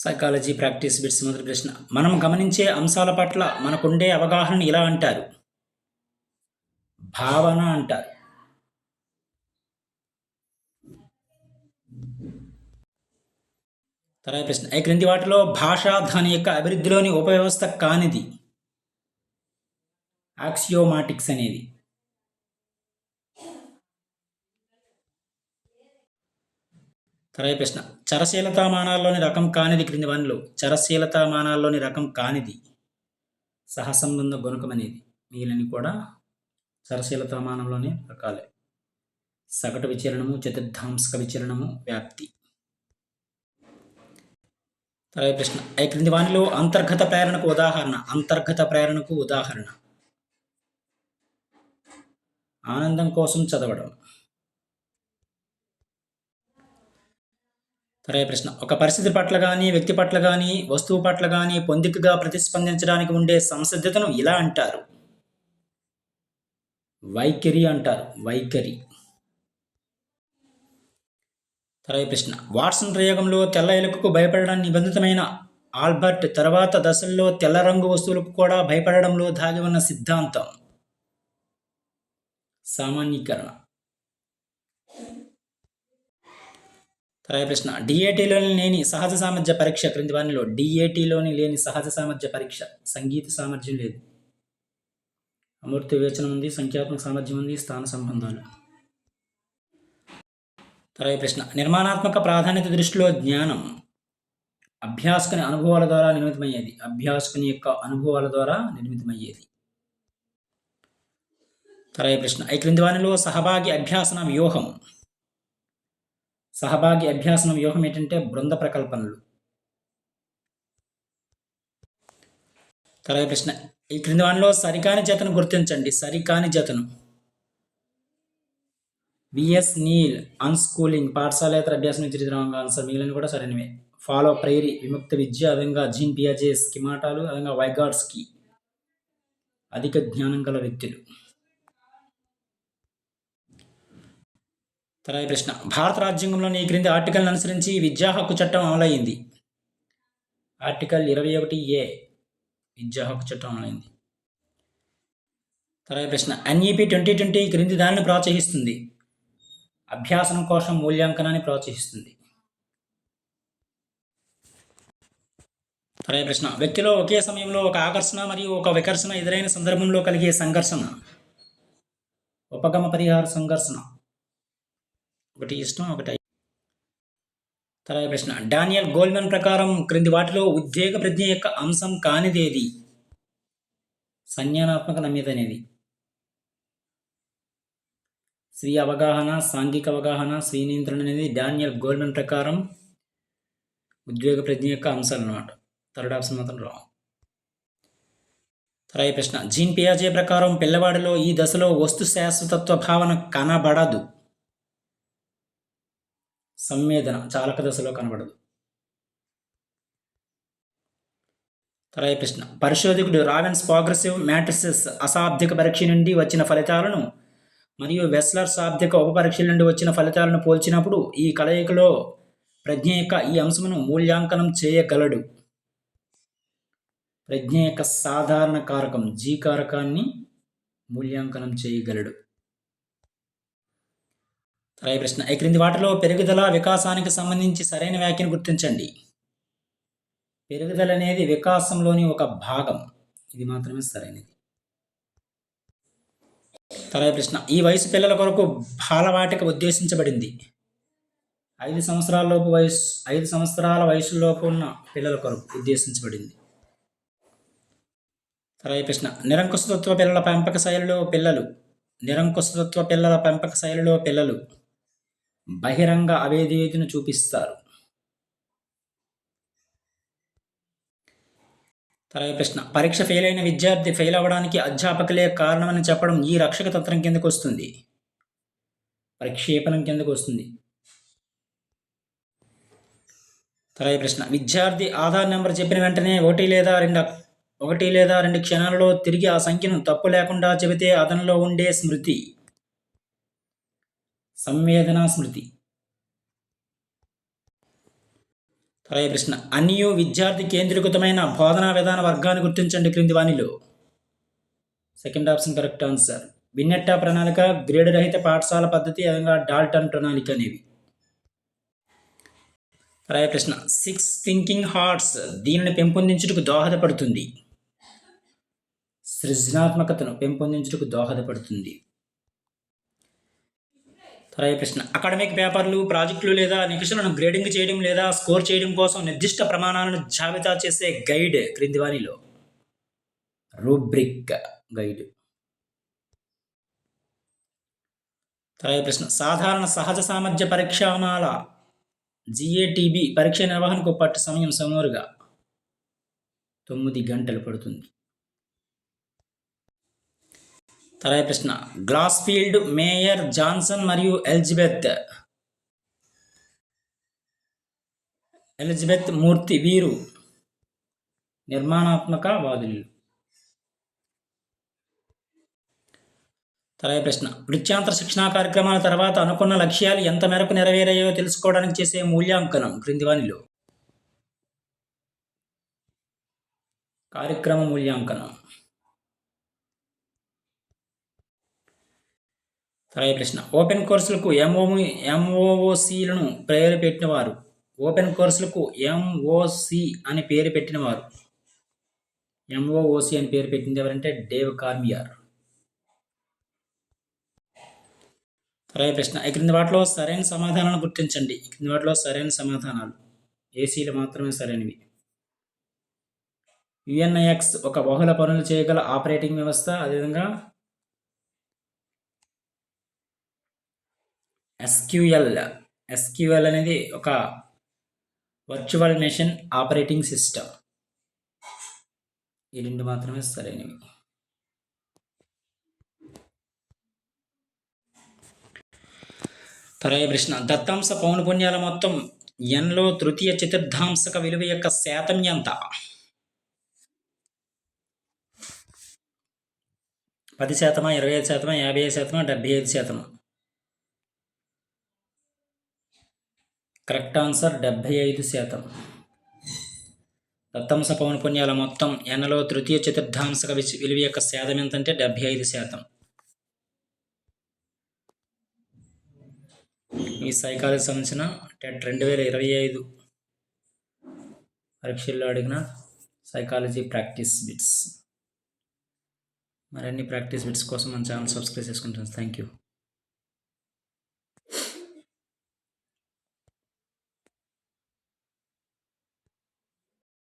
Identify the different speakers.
Speaker 1: Psychology practice bits మొదటి ప్రశ్న. మనం గమనించే అంశాల పట్ల మనకుండే అవగాహన ఇలా అంటారు? భావన అంటారు. తర్వాత ప్రశ్న. ఈ క్రింది వాటిలో భాష దాని యొక్క అభివృద్ధిలోని ఉపవ్యవస్థ కానిది? యాక్సియోమాటిక్స్ అనేది. తర్వాత ప్రశ్న. చరశీలతామానాల్లోని రకం కానిది క్రింది వానిలో చరశీలతామానాల్లోని రకం కానిది? సహసంబంధ గుణకం అనేది. మిగిలినవి కూడా చరశీలతామానంలోని రకాలే. సగటు విచలనము, చతుర్థాంశక విచలనము, వ్యాప్తి. తర్వాత ప్రశ్న. ఈ క్రింది వానిలో అంతర్గత ప్రేరణకు ఉదాహరణ? అంతర్గత ప్రేరణకు ఉదాహరణ ఆనందం కోసం చదవడం. తర్వాత ప్రశ్న. ఒక పరిస్థితి పట్ల కానీ, వ్యక్తి పట్ల కానీ, వస్తువు పట్ల కానీ పొందికగా ప్రతిస్పందించడానికి ఉండే సంసిద్ధతను ఇలా అంటారు? వైఖరి అంటారు. వైఖరి. తర్వాత ప్రశ్న. వాట్సన్ ప్రయోగంలో తెల్ల ఎలుకకు భయపడడం నిబంధితమైన ఆల్బర్ట్ తర్వాత దశల్లో తెల్ల రంగు వస్తువులకు కూడా భయపడడంలో దాగి ఉన్న సిద్ధాంతం? సామాన్యీకరణ. తర్వాత ప్రశ్న. డిఏటీలోని లేని సహజ సామర్థ్య పరీక్ష క్రింది వానిలో డిఏటీలోని లేని సహజ సామర్థ్య పరీక్ష? సంగీత సామర్థ్యం లేదు, అమూర్త వివేచనం ఉంది, సంఖ్యాత్మక సామర్థ్యం ఉంది, స్థాన సంబంధాలు. తర్వాత ప్రశ్న. నిర్మాణాత్మక ప్రాధాన్యత దృష్టిలో జ్ఞానం అభ్యాసకుని అనుభవాల ద్వారా నిర్మితమయ్యేది. అభ్యాసకుని యొక్క అనుభవాల ద్వారా నిర్మితమయ్యేది. తర్వాత ప్రశ్న. ఈ క్రింది వానిలో సహభాగి అభ్యాసన వ్యూహం? సహభాగి అభ్యాసన వ్యూహం ఏంటంటే బృంద ప్రకల్పనలు. తర్వాత ప్రశ్న. ఈ క్రింది వానిలో సరికాని జతను గుర్తించండి. సరికాని జతను. విఎస్ నీల్ అన్స్కూలింగ్ పాఠశాలేతర అభ్యాసం నుంచి రాంగ్ ఆన్సర్. మిగిలిన కూడా సరైనవే. ఫాలో ప్రైరీ విముక్త విద్య, అదేవిధంగా జీన్ పియాజే స్కిమాటాలు, అదేవిధంగా వైగాడ్స్కి అధిక జ్ఞానం గల వ్యక్తులు. తర్వాత ప్రశ్న. భారత రాజ్యాంగంలోని ఈ క్రింది ఆర్టికల్ని అనుసరించి విద్యా హక్కు చట్టం అమలైంది? ఆర్టికల్ 21A విద్యా హక్కు చట్టం అమలైంది. తర్వాత ప్రశ్న. ఎన్ఈపి 2020 క్రింది దానిని ప్రోత్సహిస్తుంది? అభ్యాసనం కోసం మూల్యాంకనాన్ని ప్రోత్సహిస్తుంది. తర్వాత ప్రశ్న. వ్యక్తిలో ఒకే సమయంలో ఒక ఆకర్షణ మరియు ఒక వికర్షణ ఎదురైన సందర్భంలో కలిగే సంఘర్షణ? ఉపగమ పరిహార సంఘర్షణ. ఒకటి ఇష్టం, ఒకటి. తర్వాత ప్రశ్న. డానియల్ గోల్మన్ ప్రకారం క్రింది వాటిలో ఉద్వేగ ప్రజ్ఞ యొక్క అంశం కానిదేది? సంజ్ఞానాత్మక నమ్యత అనేది. స్వీయ అవగాహన, సాంఘిక అవగాహన, స్వీయ నియంత్రణ అనేది డానియల్ గోల్మన్ ప్రకారం ఉద్వేగ ప్రజ్ఞ యొక్క అంశాలు అన్నమాట. థర్డ్ ఆప్షన్ మాత్రం రాంగ్. తర్వాత ప్రశ్న. జీన్ పియాజే ప్రకారం పిల్లవాడిలో ఈ దశలో వస్తు శాశ్వతత్వ భావన కనబడదు. సంవేదన చాలక దశలో కనబడదు. తర్వాత ప్రశ్న. పరిశోధకుడు రావెన్స్ ప్రోగ్రెసివ్ మ్యాట్రిసెస్ అశాబ్దిక పరీక్ష నుండి వచ్చిన ఫలితాలను మరియు వెస్లర్ శాబ్దిక ఉపపరీక్షల నుండి వచ్చిన ఫలితాలను పోల్చినప్పుడు ఈ కలయికలో ప్రజ్ఞ యొక్క ఈ అంశమును మూల్యాంకనం చేయగలడు. ప్రజ్ఞ యొక్క సాధారణ కారకం జీ కారకాన్ని మూల్యాంకనం చేయగలడు. తర్వాత ప్రశ్న. ఈ క్రింది వాటిలో పెరుగుదల వికాసానికి సంబంధించి సరైన వ్యాఖ్యను గుర్తించండి? పెరుగుదల అనేది వికాసంలోని ఒక భాగం, ఇది మాత్రమే సరైనది. తర్వాత ప్రశ్న. ఈ వయసు పిల్లల కొరకు బాలవాటిక ఉద్దేశించబడింది? 5 సంవత్సరాల వయసులోపు ఉన్న పిల్లల కొరకు ఉద్దేశించబడింది. తర్వాత ప్రశ్న. నిరంకుశతత్వ పిల్లల పెంపక శైలిలో పిల్లలు నిరంకుశతత్వ పిల్లల పెంపక శైలిలో పిల్లలు బహిరంగ అవేదికను చూపిస్తారు. తర్వాత ప్రశ్న. పరీక్ష ఫెయిల్ అయిన విద్యార్థి ఫెయిల్ అవ్వడానికి అధ్యాపకులే కారణమని చెప్పడం ఈ రక్షక తంత్రం కిందకు వస్తుంది? ప్రక్షేపణం కిందకు వస్తుంది. తర్వాత ప్రశ్న. విద్యార్థి ఆధార్ నెంబర్ చెప్పిన వెంటనే ఒకటి లేదా రెండు క్షణాలలో తిరిగి ఆ సంఖ్యను తప్పు లేకుండా చెబితే అతనిలో ఉండే స్మృతి? సంవేదనా స్మృతి. తర్వాత ప్రశ్న అన్యు విద్యార్థి కేంద్రీకృతమైన బోధనా విధాన వర్గాన్ని గుర్తించండి క్రింది వానిలో. Second option correct answer. బిన్నెట్టా ప్రణాళిక, గ్రేడ్ రహిత పాఠశాల పద్ధతి, అదేవిధంగా డాల్టన్ ప్రణాళిక అనేవి. తర్వాత ప్రశ్న 6 థింకింగ్ హార్ట్స్ దీనిని పెంపొందించుటకు దోహదపడుతుంది. సృజనాత్మకతను పెంపొందించుటకు దోహదపడుతుంది. తర్వాత ప్రశ్న అకాడమిక్ పేపర్లు, ప్రాజెక్టులు లేదా నికషాలను గ్రేడింగ్ చేయడం లేదా స్కోర్ చేయడం కోసం నిర్దిష్ట ప్రమాణాలను జాబితా చేసే గైడ్ క్రింది వానిలో. Rubric guide. తర్వాత ప్రశ్న సాధారణ సహజ సామర్థ్య పరీక్షామాల GATB పరీక్ష నిర్వహణకు పట్టు సమయం సుమారుగా 9 గంటలు పడుతుంది. తర్వాత ప్రశ్న గ్లాస్ఫీల్డ్, మేయర్, జాన్సన్ మరియు ఎలిజబెత్ మూర్తి వీరు నిర్మాణాత్మక వాదులు. తర్వాత ప్రశ్న వృత్యాంతర శిక్షణా కార్యక్రమాల తర్వాత అనుకున్న లక్ష్యాలు ఎంత మేరకు నెరవేరాయో తెలుసుకోవడానికి చేసే మూల్యాంకనం క్రింది వానిలో. కార్యక్రమ మూల్యాంకనం. తర్వాత ప్రశ్న ఓపెన్ కోర్సులకు MOOCలను పేరు పెట్టినవారు. ఓపెన్ కోర్సులకు MOC అని పేరు పెట్టినవారు. MOOC అని పేరు పెట్టింది ఎవరంటే డేవ్ కార్మియర్. తర్వాత ప్రశ్న ఈ క్రింది వాటిలో సరైన సమాధానాలను గుర్తించండి. ఈ క్రింది వాటిలో సరైన సమాధానాలు ఏసీలు మాత్రమే సరైనవి. UNIX ఒక బహుళ పనులు చేయగల ఆపరేటింగ్ వ్యవస్థ. అదేవిధంగా SQL అనేది ఒక వర్చువల్ మెషిన్ ఆపరేటింగ్ సిస్టమ్. ఈ రెండు మాత్రమే సరైనవి. తర్వాత ప్రశ్న దత్తాంశ పౌనపున్యాల మొత్తం Nలో తృతీయ చతుర్థాంశక విలువ యొక్క శాతం ఎంత? 10%, 25%, 55%, 75%. Correct answer 75%. దత్తాంశ పౌనపున్యాల మొత్తం Nలో తృతీయ చతుర్థాంశక విలువ యొక్క శాతం ఎంతంటే 75%. ఈ సైకాలజీ సంబంధించిన టెట్ 2025 పరీక్షల్లో అడిగిన సైకాలజీ ప్రాక్టీస్ బిట్స్. మరిన్ని ప్రాక్టీస్ బిట్స్ కోసం మన ఛానల్ సబ్స్క్రైబ్ చేసుకుంటాను. Thank you.